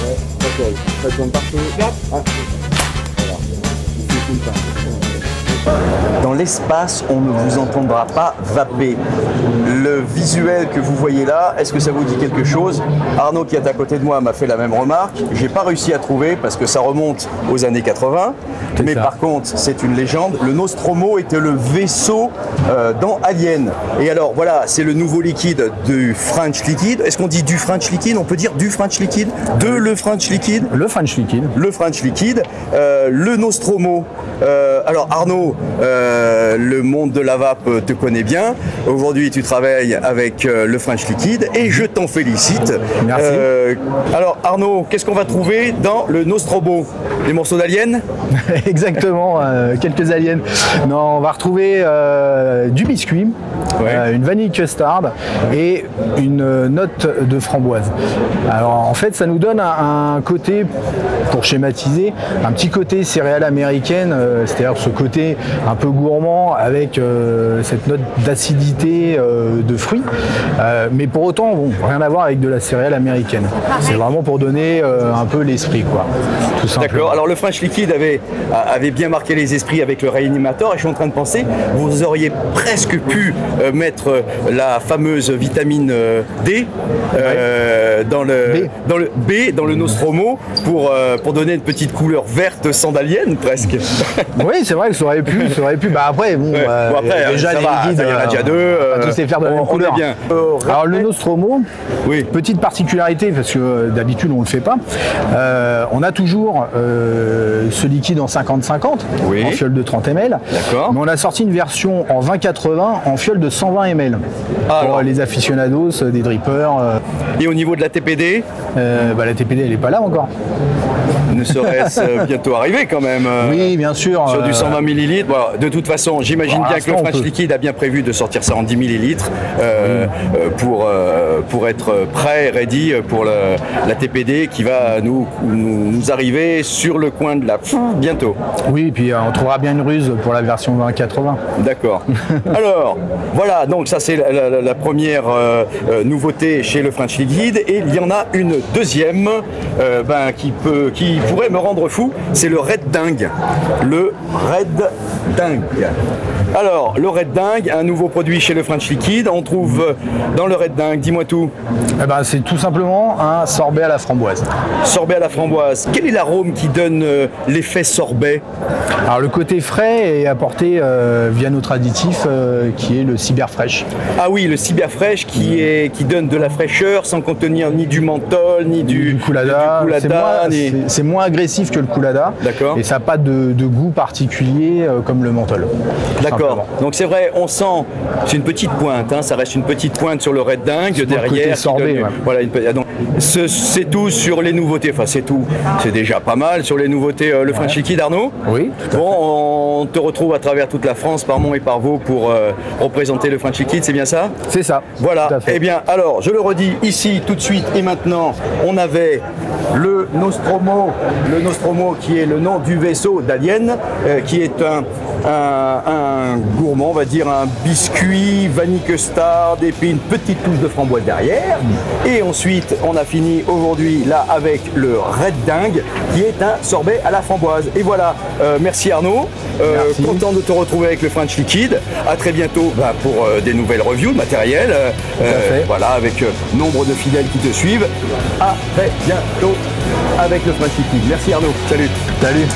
Ouais, ok. Ça tourne partout. Ah. Voilà. Il fait tout le temps. Dans l'espace, on ne vous entendra pas vaper. Le visuel que vous voyez là, est-ce que ça vous dit quelque chose? Arnaud, qui est à côté de moi, m'a fait la même remarque. J'ai pas réussi à trouver parce que ça remonte aux années 80. Mais ça. par contre, c'est une légende. Le Nostromo était le vaisseau dans Alien. Et alors, voilà, c'est le nouveau liquide du French Liquid. Est-ce qu'on dit du French Liquid? On peut dire du French Liquid? De le French Liquid? Le French Liquid. Le French Liquid. Le Nostromo. Alors, Arnaud, le monde de la vape te connaît bien. Aujourd'hui, tu travailles avec le French Liquid et je t'en félicite. Merci. Alors, Arnaud, qu'est-ce qu'on va trouver dans le Nostromo? Des morceaux d'Alien? Exactement, quelques aliens. Non, on va retrouver du biscuit, Ouais. une vanille custard et une note de framboise. Alors en fait, ça nous donne un côté, pour schématiser, un petit côté céréale américaine, c'est-à-dire ce côté un peu gourmand avec cette note d'acidité de fruits. Mais pour autant, bon, rien à voir avec de la céréale américaine. C'est vraiment pour donner un peu l'esprit, quoi. Tout simplement. D'accord. Alors le French Liquid avait bien marqué les esprits avec le réanimateur et je suis en train de penser, vous auriez presque pu mettre la fameuse vitamine D dans le Nostromo pour donner une petite couleur verte sandalienne presque. Oui, c'est vrai que ça aurait pu. Bah après, bon, Ouais. Bon, après, déjà ça les va, liquides, il y en a déjà deux. on va tous les faire de la même on est couleur. bien. Alors le Nostromo, Oui. petite particularité parce que d'habitude on le fait pas. On a toujours ce liquide en 50-50, Oui. en fiole de 30 ml. D'accord. Mais on a sorti une version en 20-80 en fiole de 120 ml. Ah, pour alors. les aficionados, des drippers. Et au niveau de la TPD, Bah, la TPD elle est pas là encore. ne serait-ce bientôt arrivé quand même. Oui, bien sûr. Sur du 120 ml. Bon, de toute façon, j'imagine Pour bien que le l'instant, on French peut. Liquid a bien prévu de sortir ça en 10 ml pour être prêt, ready pour la TPD qui va nous arriver sur le coin de la bientôt. Oui, et puis on trouvera bien une ruse pour la version 20-80. D'accord. Alors, voilà, donc ça c'est la première nouveauté chez le French Liquid. Et il y en a une deuxième qui pourrait me rendre fou, c'est le Red Dingue. Le Red Dingue. Alors, le Red Dingue, un nouveau produit chez le French Liquid. On trouve dans le Red Dingue, dis-moi tout. Eh ben, c'est tout simplement un sorbet à la framboise. Sorbet à la framboise. Quel est l'arôme qui donne l'effet sorbet? Alors le côté frais est apporté via notre additif qui est le Cyberfresh. Ah oui, le Cyberfresh qui donne de la fraîcheur sans contenir ni du menthol, ni du Coulada. C'est moins agressif que le Coulada. D'accord. Et ça n'a pas de goût particulier comme le menthol. D'accord. Simplement. Donc c'est vrai, on sent, c'est une petite pointe, hein, ça reste une petite pointe sur le Red Dingue pour le derrière. côté qui sorbet, donne- ouais. Voilà, donc, c'est tout sur les nouveautés. Enfin, c'est tout. C'est déjà pas mal sur les nouveautés. Le French Liquid, Arnaud. Oui, tout à Bon, on te retrouve à travers toute la France, par Mont et par Vaux, pour représenter le French Liquid, c'est bien ça? C'est ça. Voilà. Tout à fait. Eh bien, alors, je le redis ici, tout de suite et maintenant, on avait le Nostromo qui est le nom du vaisseau d'Alien, qui est un gourmand, on va dire un biscuit, vanille custard, et puis une petite touche de framboise derrière. Et ensuite, on a fini aujourd'hui là avec le Red Dingue, qui est un sorbet à la framboise. Et voilà, merci Arnaud. Merci. Content de te retrouver avec le French Liquid. À très bientôt pour des nouvelles reviews de matériel. fait. Voilà, avec nombre de fidèles qui te suivent. À très bientôt avec le French Liquid. Merci Arnaud. Salut. Salut.